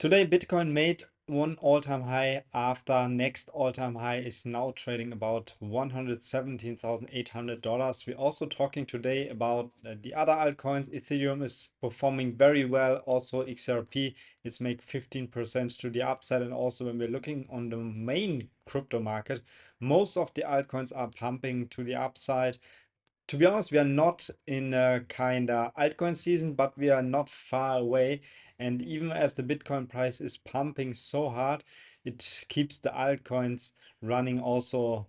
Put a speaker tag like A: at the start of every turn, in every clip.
A: Today, Bitcoin made one all-time high after next all-time high is now trading about $117,800. We're also talking today about the other altcoins. Ethereum is performing very well. Also, XRP is make 15% to the upside. And also, when we're looking on the main crypto market, most of the altcoins are pumping to the upside. To be honest, we are not in a kind of altcoin season, but we are not far away. And even as the Bitcoin price is pumping so hard, it keeps the altcoins running also,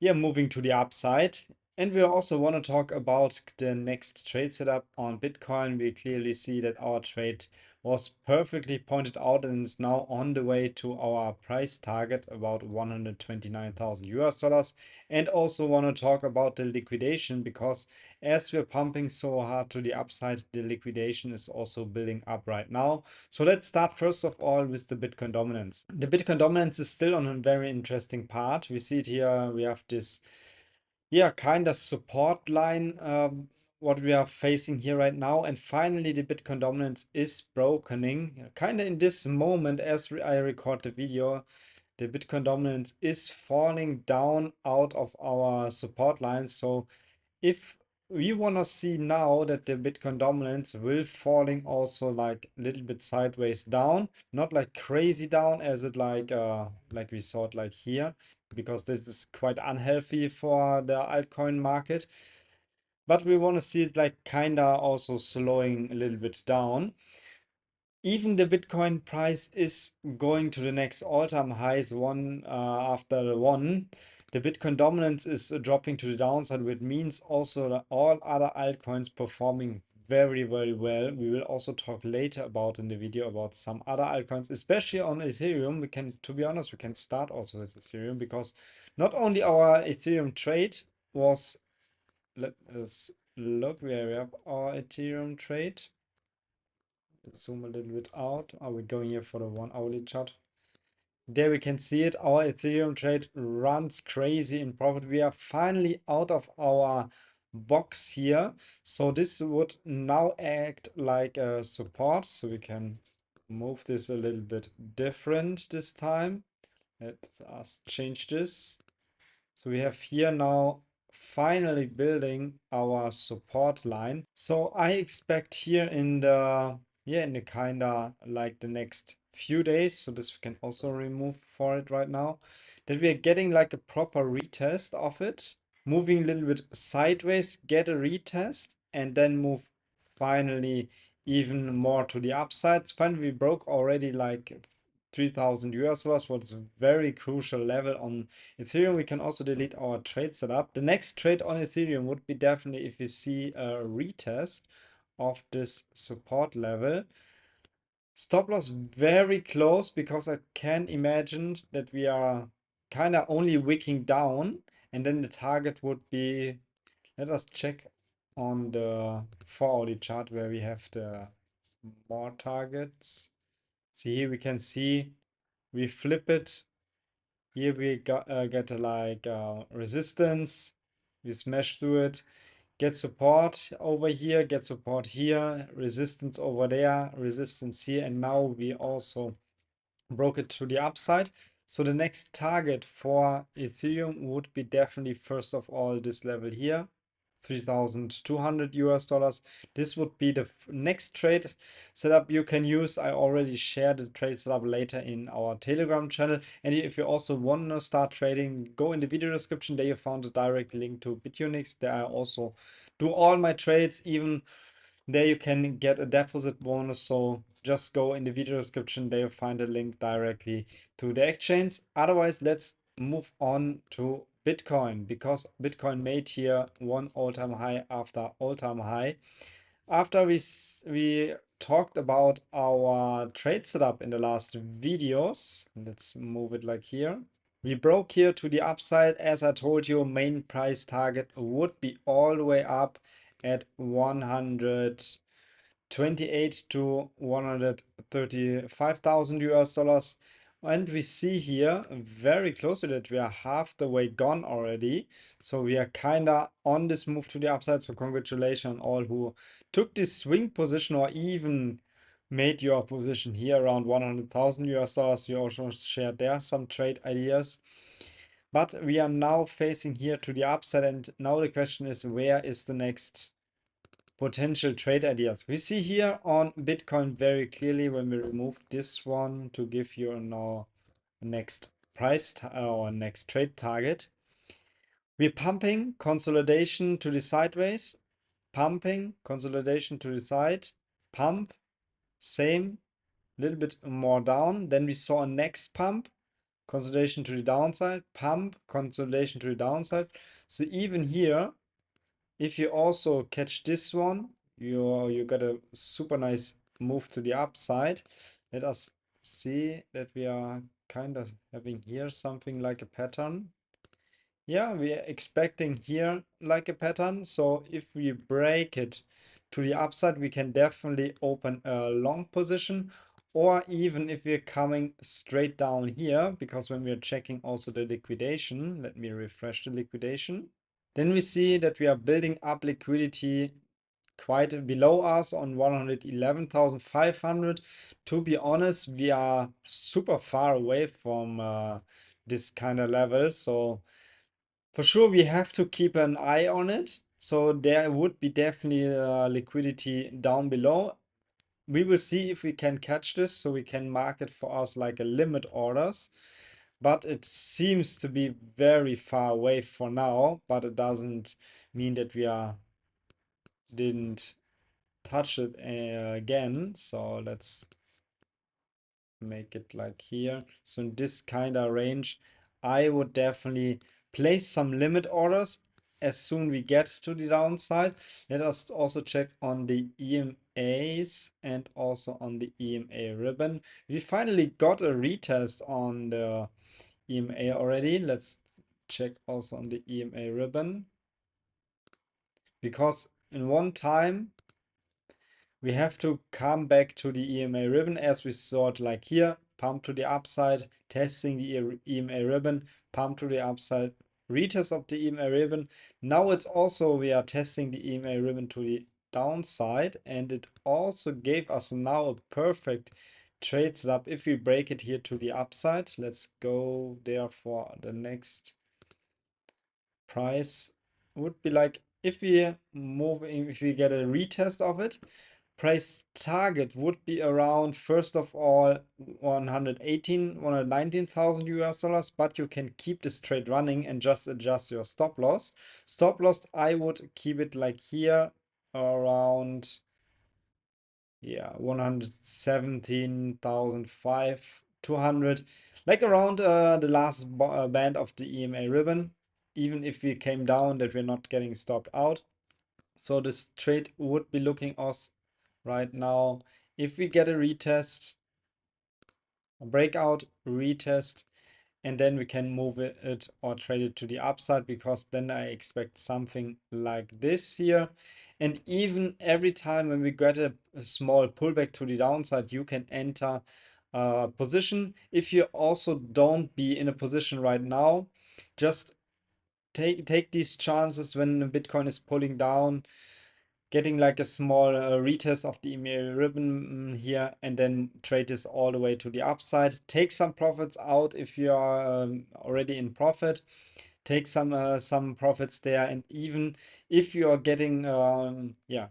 A: moving to the upside. And we also want to talk about the next trade setup on Bitcoin. We clearly see that our trade was perfectly pointed out and is now on the way to our price target, about 129,000 US dollars. And also want to talk about the liquidation, because as we're pumping so hard to the upside, the liquidation is also building up right now. So let's start first of all with the Bitcoin dominance. The Bitcoin dominance is still on a very interesting part. We see it here. We have this, kind of support line, what we are facing here right now. And finally, the Bitcoin dominance is brokening. Kind of in this moment, as I record the video, the Bitcoin dominance is falling down out of our support line. So if we want to see now that the Bitcoin dominance will falling also like a little bit sideways down, not like crazy down as it like we saw it like here, because this is quite unhealthy for the altcoin market. But we want to see it like kinda also slowing a little bit down. Even the Bitcoin price is going to the next all-time highs, one after the one. The Bitcoin dominance is dropping to the downside, which means also that all other altcoins performing very, very well. We will also talk later about in the video about some other altcoins, especially on Ethereum. We can, to be honest, we can start also with Ethereum, because not only our Ethereum trade was, let us look where we have our Ethereum trade. Zoom a little bit out. Are we going here for the 1 hourly chart? There we can see it. Our Ethereum trade runs crazy in profit. We are finally out of our box here. So this would now act like a support. So we can move this a little bit different this time. Let us change this. So we have here now finally building our support line. So I expect here in the kind of like the next few days, so this we can also remove for it right now, that we are getting like a proper retest of it, moving a little bit sideways, get a retest, and then move finally even more to the upside. Finally, we broke already like 3,000 US dollars, what is a very crucial level on Ethereum. We can also delete our trade setup. The next trade on Ethereum would be definitely if we see a retest of this support level. Stop loss very close, because I can imagine that we are kind of only wicking down, and then the target would be, let us check on the 4-hourly chart where we have the more targets. See, here we can see we flip it. Here we get like resistance. We smash through it, get support over here, get support here, resistance over there, resistance here, and now we also broke it to the upside. So the next target for Ethereum would be definitely first of all this level here, 3,200 US dollars. This would be the next trade setup you can use. I already shared the trade setup later in our Telegram channel. And if you also want to start trading, go in the video description. There you found a direct link to Bitunix. There I also do all my trades. Even there you can get a deposit bonus. So just go in the video description. There you find a link directly to the exchange. Otherwise, let's move on to Bitcoin, because Bitcoin made here one all-time high after all-time high. After we talked about our trade setup in the last videos, let's move it like here. We broke here to the upside. As I told you, main price target would be all the way up at 128 to 135,000 US dollars. And we see here very close to that we are half the way gone already. So we are kind of on this move to the upside. So congratulations on all who took this swing position or even made your position here around 100,000 US dollars. You also shared there some trade ideas. But we are now facing here to the upside, and now the question is, where is the next potential trade ideas? We see here on Bitcoin very clearly when we remove this one to give you now next price or next trade target. We're pumping consolidation to the sideways, pumping consolidation to the side, pump, same, little bit more down. Then we saw a next pump, consolidation to the downside, pump, consolidation to the downside. So even here, if you also catch this one, you got a super nice move to the upside. Let us see that we are kind of having here something like a pattern. Yeah, we are expecting here like a pattern. So if we break it to the upside, we can definitely open a long position. Or even if we're coming straight down here, because when we're checking also the liquidation, let me refresh the liquidation. Then we see that we are building up liquidity quite below us on 111,500. To be honest, we are super far away from this kind of level. So for sure, we have to keep an eye on it. So there would be definitely liquidity down below. We will see if we can catch this, so we can mark it for us like a limit orders. But it seems to be very far away for now, but it doesn't mean that we didn't touch it again. So let's make it like here. So in this kind of range, I would definitely place some limit orders as soon we get to the downside. Let us also check on the EMAs and also on the EMA ribbon. We finally got a retest on the EMA already. Let's check also on the EMA ribbon, because in one time we have to come back to the EMA ribbon as we saw it like here, pump to the upside, testing the EMA ribbon, pump to the upside, retest of the EMA ribbon. Now it's also, we are testing the EMA ribbon to the downside, and it also gave us now a perfect trade setup. If we break it here to the upside, let's go there for the next price. Would be like if we move in, if we get a retest of it, price target would be around, first of all, 119,000 US dollars, but you can keep this trade running and just adjust your stop loss. Stop loss, I would keep it like here around, yeah, 117,200, like around the last band of the EMA ribbon, even if we came down, that we're not getting stopped out. So this trade would be looking us right now, if we get a retest, a breakout, retest, and then we can move it or trade it to the upside, because then I expect something like this here. And even every time when we get a small pullback to the downside, you can enter a position. If you also don't be in a position right now, just take these chances when the Bitcoin is pulling down, getting like a small retest of the EMA ribbon here, and then trade this all the way to the upside. Take some profits out if you are already in profit. Take some profits there, and even if you are getting yeah,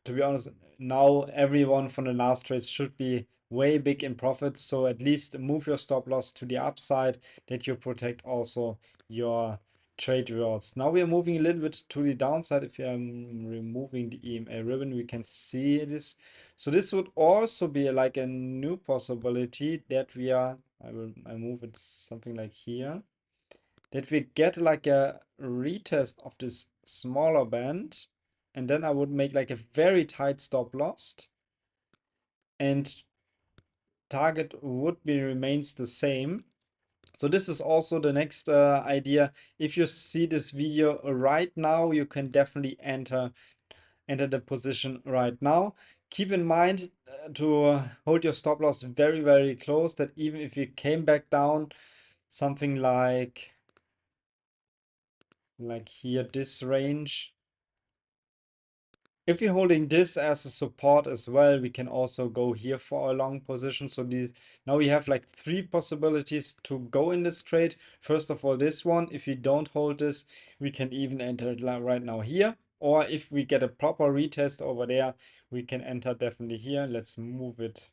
A: to be honest, now everyone from the last trades should be way big in profits. So at least move your stop loss to the upside, that you protect also your trade rewards. Now we are moving a little bit to the downside. If I'm removing the EMA ribbon, we can see this. So this would also be like a new possibility that we are, I move it something like here, that we get like a retest of this smaller band, and then I would make like a very tight stop loss, and target would be remains the same. So this is also the next idea. If you see this video right now, you can definitely enter the position right now. Keep in mind to hold your stop loss very, very close, that even if you came back down something like here, this range, If we're holding this as a support as well, we can also go here for a long position. So these, now we have like 3 possibilities to go in this trade. First of all, this one, if we don't hold this, we can even enter it right now here. Or if we get a proper retest over there, we can enter definitely here. Let's move it.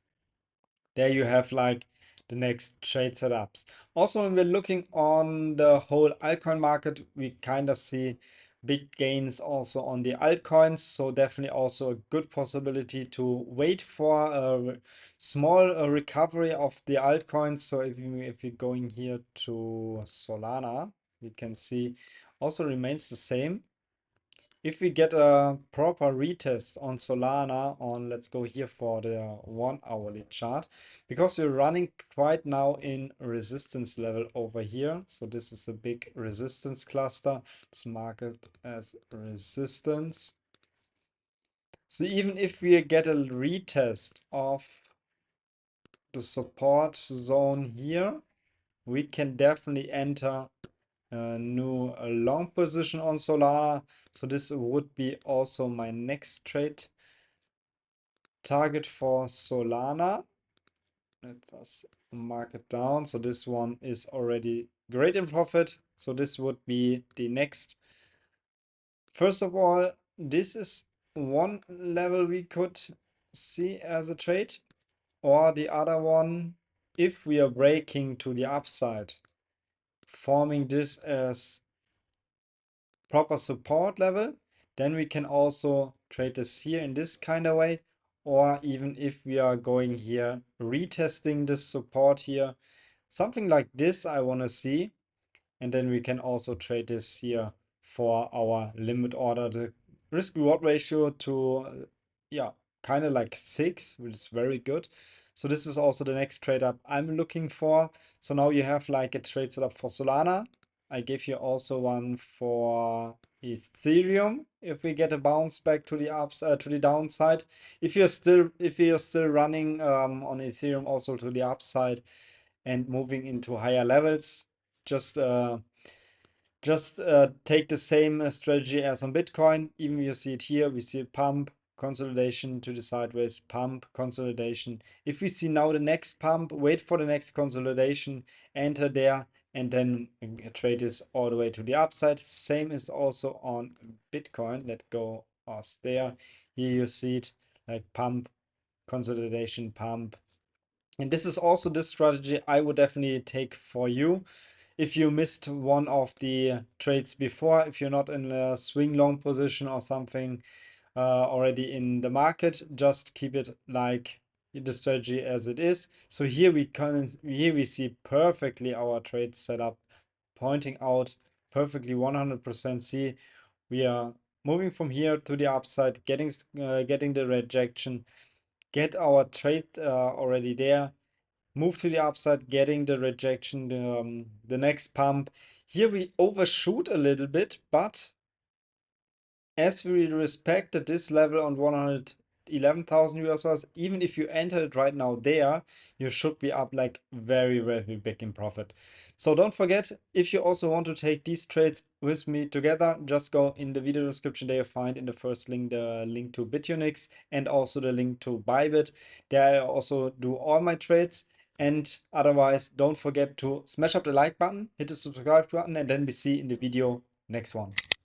A: There you have like the next trade setups. Also, when we're looking on the whole altcoin market, we kind of see big gains also on the altcoins. So definitely also a good possibility to wait for a small recovery of the altcoins. So if we're going here to Solana, we can see also remains the same. If we get a proper retest on Solana on, let's go here for the 1 hourly chart, because we're running quite now in resistance level over here. So this is a big resistance cluster. Let's mark it as resistance. So even if we get a retest of the support zone here, we can definitely enter a new long position on Solana. So this would be also my next trade target for Solana. Let us mark it down. So this one is already great in profit. So this would be the next. First of all, this is one level we could see as a trade, or the other one, if we are breaking to the upside, forming this as proper support level, then we can also trade this here in this kind of way. Or even if we are going here, retesting this support here, something like this I want to see. And then we can also trade this here for our limit order, the risk reward ratio to, yeah, kind of like 6, which is very good. So this is also the next trade up I'm looking for. So now you have like a trade setup for Solana. I gave you also one for Ethereum. If we get a bounce back to the upside, to the downside, if you're still running on Ethereum also to the upside and moving into higher levels, just take the same strategy as on Bitcoin. Even you see it here, we see pump, consolidation to the sideways, pump, consolidation. If we see now the next pump, wait for the next consolidation, enter there, and then trade this all the way to the upside. Same is also on Bitcoin. Let go us there. Here you see it like pump, consolidation, pump. And this is also the strategy I would definitely take for you. If you missed one of the trades before, if you're not in a swing long position or something already in the market, just keep it like the strategy as it is. So here we see perfectly our trade setup pointing out perfectly 100%. See, we are moving from here to the upside, getting the rejection, get our trade already there, move to the upside, getting the rejection, the next pump. Here we overshoot a little bit, but as we respected this level on 111,000 US dollars, even if you enter it right now there, you should be up like very, very big in profit. So don't forget, if you also want to take these trades with me together, just go in the video description. There you find in the first link the link to Bitunix and also the link to ByBit. There I also do all my trades. And otherwise, don't forget to smash up the like button, hit the subscribe button, and then we see in the video next one.